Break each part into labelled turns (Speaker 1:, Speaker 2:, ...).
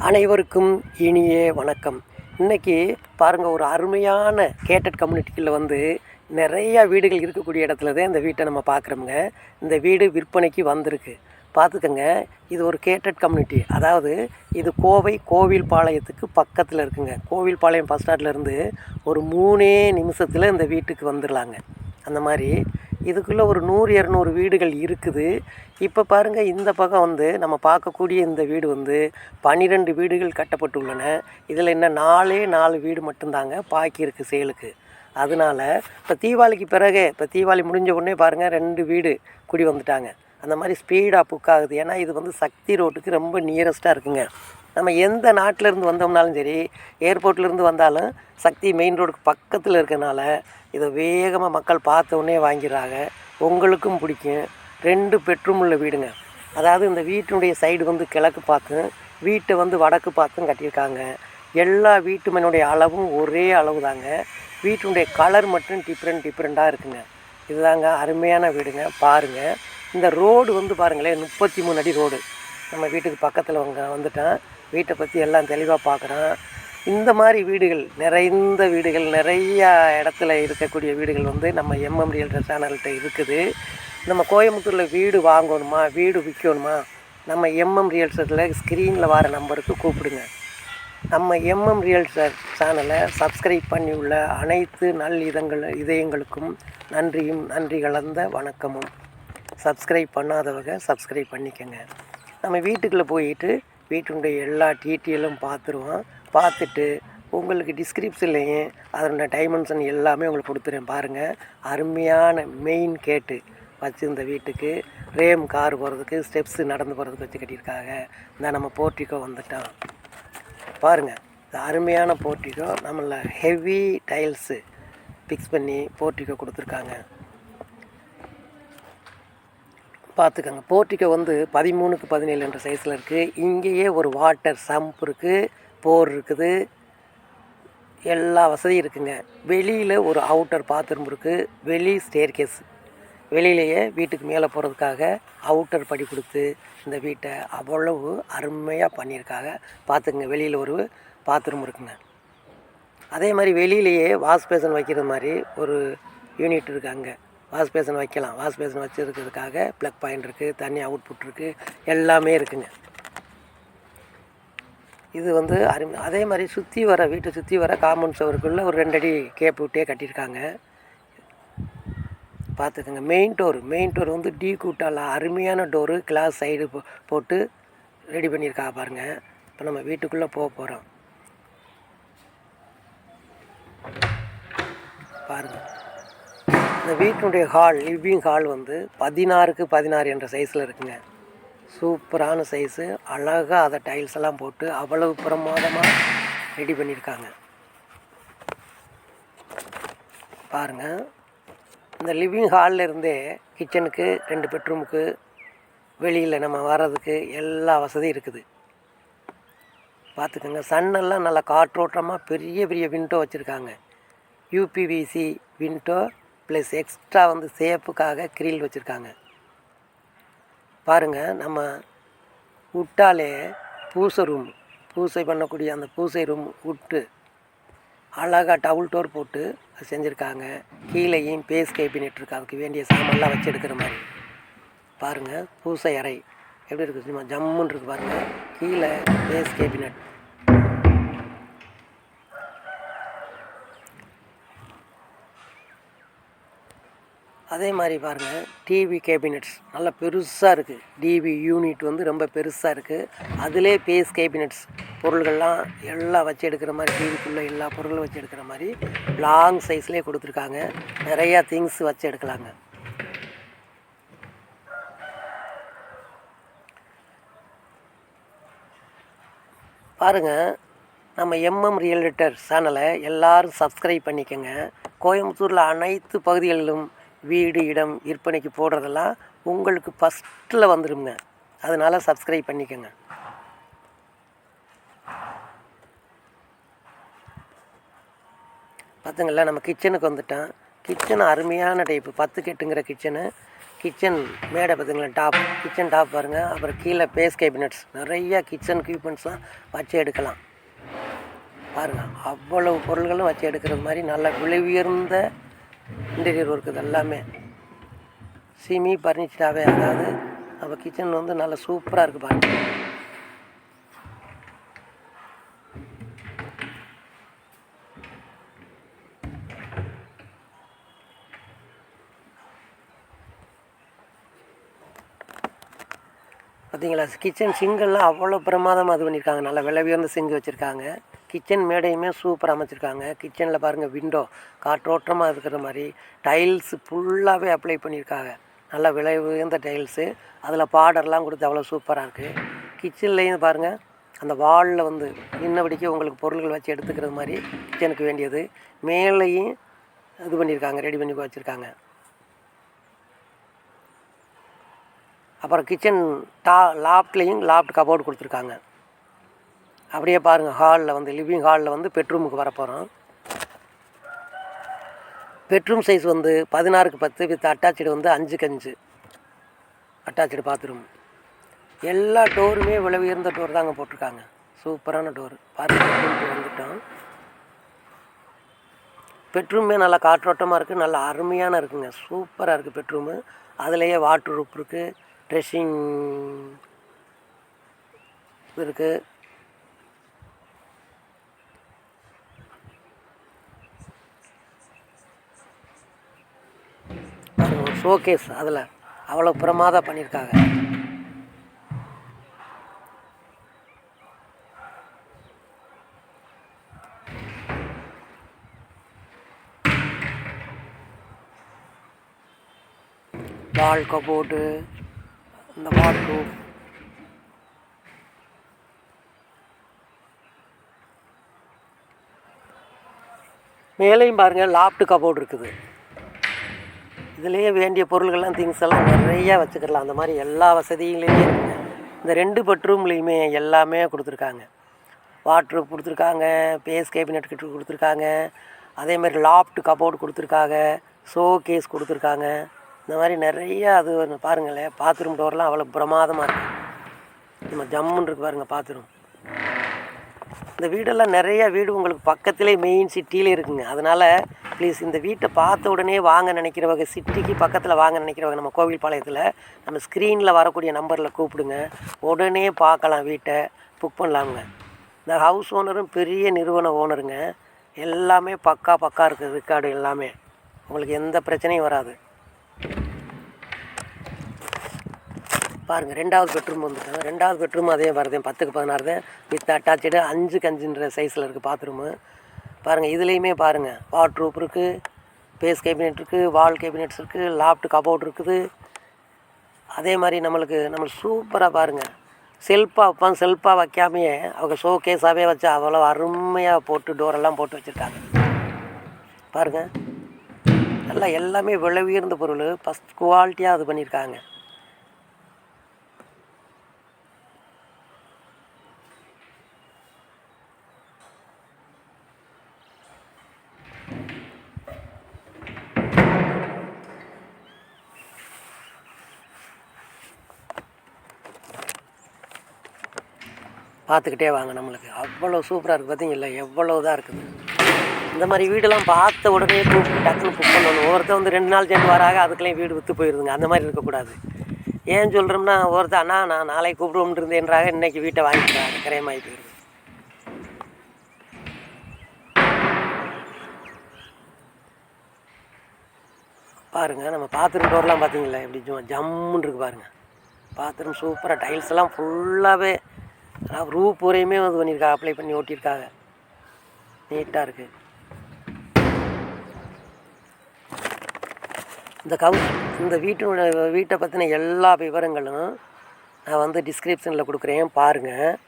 Speaker 1: அனைவருக்கும் இனிய வணக்கம். இன்றைக்கி பாருங்கள், ஒரு அருமையான கேட்டட் கம்யூனிட்டியில் நிறையா வீடுகள் இருக்கக்கூடிய இடத்துல தான் இந்த வீட்டை நம்ம பார்க்குறோமுங்க. இந்த வீடு விற்பனைக்கு வந்திருக்கு. பார்த்துக்கங்க, இது ஒரு கேட்டட் கம்யூனிட்டி. அதாவது இது கோவை கோவில்பாளையத்துக்கு பக்கத்தில் இருக்குங்க. கோவில்பாளையம் பஸ் ஸ்டாண்ட்லேருந்து ஒரு 3 நிமிஷத்தில் இந்த வீட்டுக்கு வந்துடலாங்க. அந்த மாதிரி இதுக்குள்ளே ஒரு 100-200 வீடுகள் இருக்குது. இப்போ பாருங்கள், இந்த பக்கம் நம்ம பார்க்கக்கூடிய இந்த வீடு 12 வீடுகள் கட்டப்பட்டுள்ளன. இதில் இன்னும் 4 வீடு மட்டும்தாங்க பாக்கி இருக்குது சேலுக்கு. அதனால் இப்போ தீபாவளிக்கு பிறகு, இப்போ தீபாவளி முடிஞ்ச உடனே பாருங்கள் 2 வீடு குடி வந்துட்டாங்க. அந்த மாதிரி ஸ்பீடாக புக் ஆகுது. ஏன்னா இது சக்தி ரோட்டுக்கு ரொம்ப நியரஸ்ட்டாக இருக்குங்க. நம்ம எந்த நாட்டிலேருந்து வந்தோம்னாலும் சரி, ஏர்போர்ட்லேருந்து வந்தாலும் சக்தி மெயின் ரோடுக்கு பக்கத்தில் இருக்கிறனால இதை வேகமாக மக்கள் பார்த்த உடனே வாங்கிடுறாங்க. உங்களுக்கும் பிடிக்கும். 2 பெட்ரூம் உள்ள வீடுங்க. அதாவது இந்த வீட்டினுடைய சைடு கிழக்கு பார்த்தும், வீட்டை வடக்கு பார்த்தும் கட்டியிருக்காங்க. எல்லா வீட்டுமனுடைய அளவும் ஒரே அளவு தாங்க. வீட்டினுடைய கலர் மட்டும் டிஃப்ரெண்ட்டாக இருக்குங்க. இதுதாங்க அருமையான வீடுங்க. பாருங்கள், இந்த ரோடு பாருங்களேன், 33 அடி ரோடு. நம்ம வீட்டுக்கு பக்கத்தில் வந்துட்டேன். வீட்டை பற்றி எல்லாம் தெளிவாக பார்க்குறோம். இந்த மாதிரி வீடுகள், நிறைந்த வீடுகள், நிறையா இடத்துல இருக்கக்கூடிய வீடுகள் நம்ம எம்எம் ரியல்டர் சேனல்கிட்ட இருக்குது. நம்ம கோயம்புத்தூரில் வீடு வாங்கணுமா, வீடு விற்கணுமா, நம்ம எம்எம் ரியல்டரில் ஸ்க்ரீனில் வர நம்பருக்கு கூப்பிடுங்க. நம்ம எம்எம் ரியல்டர் சேனலை சப்ஸ்கிரைப் பண்ணி உள்ள அனைத்து இதயங்களுக்கும் நன்றியும் நன்றி கலந்த வணக்கமும். சப்ஸ்கிரைப் பண்ணாதவங்க சப்ஸ்கிரைப் பண்ணிக்கோங்க. நம்ம வீட்டுக்குள்ளே போயிட்டு வீட்டுடைய எல்லா டீட்டெயிலும் பார்த்துருவோம். பார்த்துட்டு உங்களுக்கு டிஸ்கிரிப்ஷன்லேயும் அதனோட டைமென்ஷன் எல்லாமே உங்களுக்கு கொடுத்துறேன். பாருங்கள், அருமையான மெயின் கேட்டு வச்சு இந்த வீட்டுக்கு ரேம் கார் போகிறதுக்கு, ஸ்டெப்ஸு நடந்து போகிறதுக்கு வச்சு கட்டியிருக்காங்க. இந்த நம்ம போர்ட்டிக்கோ வந்துட்டோம். பாருங்கள், இந்த அருமையான போர்ட்டிக்கோ நம்மள ஹெவி டைல்ஸு ஃபிக்ஸ் பண்ணி போர்ட்டிக்கோ கொடுத்துருக்காங்க. பார்த்துக்கோங்க, போர்ட்டிக்கோ 13x17 என்ற சைஸில் இருக்குது. இங்கேயே ஒரு வாட்டர் சம்ப் இருக்குது, போர் இருக்குது, எல்லா வசதியும் இருக்குங்க. வெளியில் ஒரு அவுட்டர் பாத்ரூம் இருக்குது. வெளி ஸ்டேர்கேஸ், வெளியிலேயே வீட்டுக்கு மேலே போகிறதுக்காக அவுட்டர் படி கொடுத்து இந்த வீட்டை அவ்வளவு அருமையாக பண்ணியிருக்காங்க. பார்த்துக்குங்க, வெளியில் ஒரு பாத்ரூம் இருக்குங்க. அதே மாதிரி வெளியிலேயே வாஷ் பேசன் வைக்கிற மாதிரி ஒரு யூனிட் இருக்குது. அங்கே வாஷ் பேசன் வைக்கலாம். வாஷ் பேசன் வச்சுருக்கிறதுக்காக ப்ளக் பாயிண்ட் இருக்குது, தண்ணி அவுட்புட் இருக்குது, எல்லாமே இருக்குங்க. இது அதே மாதிரி வீட்டை சுற்றி வர காம்பவுண்ட் சுவருக்குள்ளே ஒரு 2 அடி கேப் விட்டே கட்டியிருக்காங்க. பார்த்துக்கோங்க, மெயின் டோர் டீ கூட்டால் அருமையான டோரு, கிளாஸ் சைடு போட்டு ரெடி பண்ணியிருக்காங்க. பாருங்கள், இப்போ நம்ம வீட்டுக்குள்ளே போக போகிறோம். பாருங்கள், இந்த வீட்டினுடைய லிவிங் ஹால் 16x16 என்ற சைஸில் இருக்குங்க. சூப்பரான சைஸு. அழகாக அதை டைல்ஸ் எல்லாம் போட்டு அவ்வளவு பிரமாதமாக ரெடி பண்ணியிருக்காங்க. பாருங்கள், இந்த லிவிங் ஹாலில் இருந்தே கிச்சனுக்கு, 2 பெட்ரூமுக்கு, வெளியில் நம்ம வர்றதுக்கு எல்லா வசதியும் இருக்குது. பார்த்துக்கோங்க, சன்னெல்லாம் நல்லா காற்றோட்டமாக பெரிய பெரிய விண்டோ வச்சுருக்காங்க. யூபிவிசி விண்டோ ப்ளஸ் எக்ஸ்ட்ரா சேஃபுக்காக கிரில் வச்சுருக்காங்க. பாருங்கள், நம்ம விட்டாலே பூசை பண்ணக்கூடிய அந்த பூசை ரூம் விட்டு அழகாக டபுள் டோர் போட்டு செஞ்சுருக்காங்க. கீழேயும் பேஸ் கேபினெட் இருக்குது, அதுக்கு வேண்டிய சாமான்லாம் வச்சு எடுக்கிற மாதிரி. பாருங்கள், பூசை அறை எப்படி இருக்குது, சும்மா ஜம்முன்னு இருக்குது. பாருங்கள், கீழே பேஸ் கேபினெட். அதே மாதிரி பாருங்கள், டிவி கேபினெட்ஸ் நல்லா பெருசாக இருக்குது. டிவி யூனிட் ரொம்ப பெருசாக இருக்குது. அதிலே பேஸ் கேபினெட்ஸ் பொருள்கள்லாம் எல்லாம் வச்சு எடுக்கிற மாதிரி, டிவிக்குள்ளே எல்லா பொருளும் வச்சு எடுக்கிற மாதிரி லாங் சைஸ்லேயே கொடுத்துருக்காங்க. நிறையா திங்ஸ் வச்சு எடுக்கலாங்க. பாருங்கள், நம்ம எம்எம் ரியல்டர் சேனலை எல்லோரும் சப்ஸ்கிரைப் பண்ணிக்கோங்க. கோயம்புத்தூரில் அனைத்து பகுதிகளிலும் வீடு இடம் விற்பனைக்கு போடுறதெல்லாம் உங்களுக்கு ஃபஸ்ட்டில் வந்துடுங்க. அதனால் சப்ஸ்கிரைப் பண்ணிக்கோங்க. பார்த்துங்களா, நம்ம கிச்சனுக்கு வந்துட்டோம். கிச்சன் அருமையான டைப்பு 10 கட்டுங்கிற கிச்சனு. கிச்சன் மேடை பார்த்திங்களா, டாப் கிச்சன் டாப் பாருங்கள். அப்புறம் கீழே பேஸ் கேபினட்ஸ், நிறையா கிச்சன் எக்யூப்மெண்ட்ஸ்லாம் வச்சு எடுக்கலாம் பாருங்கள். அவ்வளவு பொருள்களும் வச்சு எடுக்கிறது மாதிரி நல்ல விலை உயர்ந்த இன்டீரியர் ஒர்க். இது எல்லாமே சிமி பர்னிச்சராகவே, அதாவது நம்ம கிச்சன் வந்து நல்லா சூப்பராக இருக்குது பாருங்கள். பார்த்தீங்களா, கிச்சன் சிங்கெல்லாம் அவ்வளோ பிரமாதமாக இது பண்ணியிருக்காங்க. நல்லா விலை உயர்ந்த சிங்கு வச்சுருக்காங்க. கிச்சன் மேடையுமே சூப்பராக அமைச்சிருக்காங்க. கிச்சனில் பாருங்கள், விண்டோ காற்றோட்டமாக இருக்கிற மாதிரி டைல்ஸு ஃபுல்லாகவே அப்ளை பண்ணியிருக்காங்க. நல்லா விலை உயர்ந்த டைல்ஸு, அதில் பார்டர்லாம் கொடுத்து அவ்வளோ சூப்பராக இருக்குது. கிச்சன்லேயும் பாருங்கள், அந்த வாலில் வந்து நின்னபடிக்கு உங்களுக்கு பொருள்கள் வச்சு எடுத்துக்கிறது மாதிரி கிச்சனுக்கு வேண்டியது மேலேயும் இது பண்ணியிருக்காங்க, ரெடி பண்ணி வச்சுருக்காங்க. அப்புறம் கிச்சன் லாப்ட்லேயும் லாப்ட் கபோர்டு கொடுத்துருக்காங்க. அப்படியே பாருங்கள், ஹாலில் வந்து லிவிங் ஹாலில் வந்து பெட்ரூமுக்கு வரப்போகிறோம். பெட்ரூம் சைஸ் வந்து 16x10 வித் அட்டாச்சு வந்து 5x5 அட்டாச்சு பாத்ரூம். எல்லா டோருமே விலை உயர்ந்த டோர் தாங்க போட்டிருக்காங்க. சூப்பரான டோர். பெட்ரூமுக்கு வந்துட்டோம். பெட்ரூமே நல்லா காற்றோட்டமாக இருக்குது, நல்லா அருமையான இருக்குங்க. சூப்பராக இருக்குது பெட்ரூமு. அதுலேயே வாட்ரு ரூப் இருக்குது, ட்ரெஸ்ஸிங் இருக்குது. ஒரு ஷோகேஸ், அதில் அவ்வளோ பிரமாதம் பண்ணியிருக்காங்க. வால் கபோர்டு, இந்த வாட்ரூப், மேலேயும் பாருங்கள் லாப்ட் கபோர்டு இருக்குது. இதுலேயே வேண்டிய பொருள்கள்லாம் திங்ஸ் எல்லாம் நிறையா வச்சுக்கலாம். அந்த மாதிரி எல்லா வசதிகளையுமே இருக்குங்க. இந்த 2 பெட்ரூம்லேயுமே எல்லாமே கொடுத்துருக்காங்க. வாட்ரூப் கொடுத்துருக்காங்க, பேஸ் கேபினட் கிட்ட கொடுத்துருக்காங்க, அதே மாதிரி லாப்ட் கபோர்டு கொடுத்துருக்காங்க, ஷோ கேஸ் கொடுத்துருக்காங்க. இந்த மாதிரி நிறையா அது பாருங்களேன். பாத்ரூம் டோர்லாம் அவ்வளோ பிரமாதமாக இருக்குது. நம்ம ஜம்முன்னு இருக்குது பாருங்கள் பாத்ரூம். இந்த வீடெல்லாம் நிறையா வீடு உங்களுக்கு பக்கத்திலே மெயின் சிட்டியிலே இருக்குங்க. அதனால் ப்ளீஸ் இந்த வீட்டை பார்த்த உடனே வாங்க நினைக்கிறவங்க, சிட்டிக்கு பக்கத்தில் வாங்க நினைக்கிறவங்க, நம்ம கோவில்பாளையத்தில் நம்ம ஸ்க்ரீனில் வரக்கூடிய நம்பரில் கூப்பிடுங்க. உடனே பார்க்கலாம், வீட்டை புக் பண்ணலாமுங்க. இந்த ஹவுஸ் ஓனரும் பெரிய நிறுவன ஓனருங்க. எல்லாமே பக்கா இருக்குது. ரெக்கார்டு எல்லாமே உங்களுக்கு எந்த பிரச்சனையும் வராது. பாருங்கள், 2வது பெட்ரூம் வந்துட்டோம். 2வது பெட்ரூம் அதே வரதேன் 10x16 தான் வித் அட்டாச்சு 5x5 சைஸில் இருக்குது பாத்ரூமு. பாருங்கள், இதுலேயுமே பாருங்கள் வாட்ரூப் இருக்குது, பேஸ் கேபினெட் இருக்குது, வால் கேபினெட்ஸ் இருக்குது, லாப்ட் கபோர்டு இருக்குது. அதே மாதிரி நம்மளுக்கு சூப்பராக பாருங்கள், செல்ஃபாக வைப்பாங்க. செல்ஃபாக வைக்காமையே அவங்க ஷோ கேஸாகவே வச்சு அவ்வளோ அருமையாக போட்டு டோரெல்லாம் போட்டு வச்சுருக்காங்க பாருங்கள். நல்லா எல்லாமே விலை உயர்ந்த பொருள், ஃபஸ்ட் குவாலிட்டியாக இது பண்ணியிருக்காங்க. பார்த்துக்கிட்டே வாங்க. நம்மளுக்கு அவ்வளோ சூப்பராக இருக்குது. பார்த்தீங்களா எவ்வளோ இதாக இருக்குது. இந்த மாதிரி வீடெல்லாம் பார்த்த உடனே டக்குன்னு புக் பண்ணணும். ஒவ்வொருத்தர் வந்து 2 நாள் சேர்ந்து வராங்க, அதுக்குள்ளேயும் வீடு விற்று போயிடுதுங்க. அந்த மாதிரி இருக்கக்கூடாது. ஏன் சொல்கிறோம்னா, ஒருத்தர் அண்ணா நான் நாளைக்கு கூப்பிடுவோம்னு இருந்தேன்றாங்க, இன்றைக்கி வீட்டை வாங்கிக்கிறாங்க, கிரயமாகி போயிடுது. பாருங்கள், நம்ம பாத்ரூம் டோர்லாம் பார்த்தீங்களா எப்படி சும்மா ஜம்முன்னு இருக்குது பாருங்கள். பாத்ரூம் சூப்பராக, டைல்ஸ் எல்லாம் ஃபுல்லாகவே ரூப் வரையுமே இது பண்ணியிருக்காங்க, அப்ளை பண்ணி ஓட்டியிருக்காங்க. நீட்டாக இருக்குது. இந்த வீட்டை பற்றின எல்லா விவரங்களும் நான் வந்து டிஸ்கிரிப்ஷனில் கொடுக்குறேன், பாருங்கள்.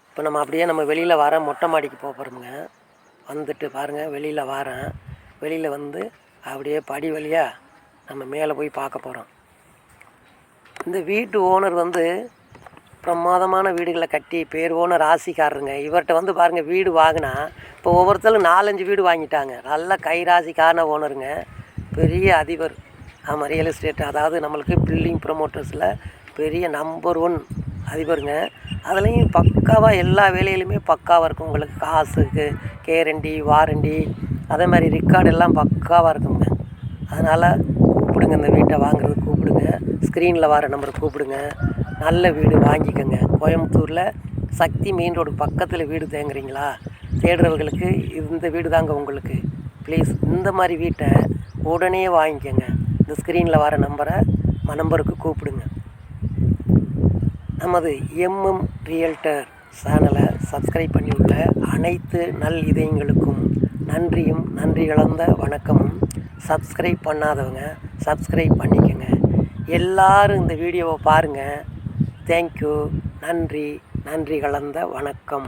Speaker 1: இப்போ நம்ம அப்படியே வெளியில் வர மொட்டை மாடிக்கு போக போகிறோமுங்க. வந்துட்டு பாருங்கள், வெளியில் வரேன். வெளியில் வந்து அப்படியே படி வழியாக நம்ம மேலே போய் பார்க்க போகிறோம். இந்த வீட்டு ஓனர் வந்து பிரமாதமான வீடுகளை கட்டி பேர் ஓனர் ராசிக்காரருங்க. இவர்கிட்ட வந்து பாருங்கள், வீடு வாங்கினா இப்போ ஒவ்வொருத்தரும் 4-5 வீடு வாங்கிட்டாங்க. நல்ல கை ராசிக்கான ஓனருங்க, பெரிய அதிபர். ஆமாம், ரியல் எஸ்டேட். அதாவது நம்மளுக்கு பில்டிங் ப்ரொமோட்டர்ஸில் பெரிய நம்பர் 1 அதிபருங்க. அதுலேயும் பக்காவாக எல்லா வேலையிலுமே பக்காவாக இருக்கும். உங்களுக்கு காசுக்கு கேரண்டி, வாரண்டி, அதே மாதிரி ரெக்கார்டு எல்லாம் பக்காவாக இருக்குங்க. அதனால் கூப்பிடுங்க, இந்த வீட்டை வாங்குறதுக்கு கூப்பிடுங்க. ஸ்க்ரீனில் வர நம்பரை கூப்பிடுங்க. நல்ல வீடு வாங்கிக்கோங்க. கோயம்புத்தூரில் சக்தி மெயின் ரோடு பக்கத்தில் வீடு தேங்குறீங்களா? தேடுறவங்களுக்கு இந்த வீடு தாங்க உங்களுக்கு. ப்ளீஸ் இந்த மாதிரி வீட்டை உடனே வாங்கிக்கோங்க. இந்த ஸ்க்ரீனில் வர நம்பருக்கு கூப்பிடுங்க. நமது எம்எம் ரியல்டர் சேனலை சப்ஸ்கிரைப் பண்ணியுள்ள அனைத்து நல் இதயங்களுக்கும் நன்றியும் நன்றி கலந்த வணக்கமும். சப்ஸ்கிரைப் பண்ணாதவங்க சப்ஸ்கிரைப் பண்ணிக்கோங்க. எல்லோரும் இந்த வீடியோவை பாருங்கள். தேங்க்யூ. நன்றி கலந்த வணக்கம்.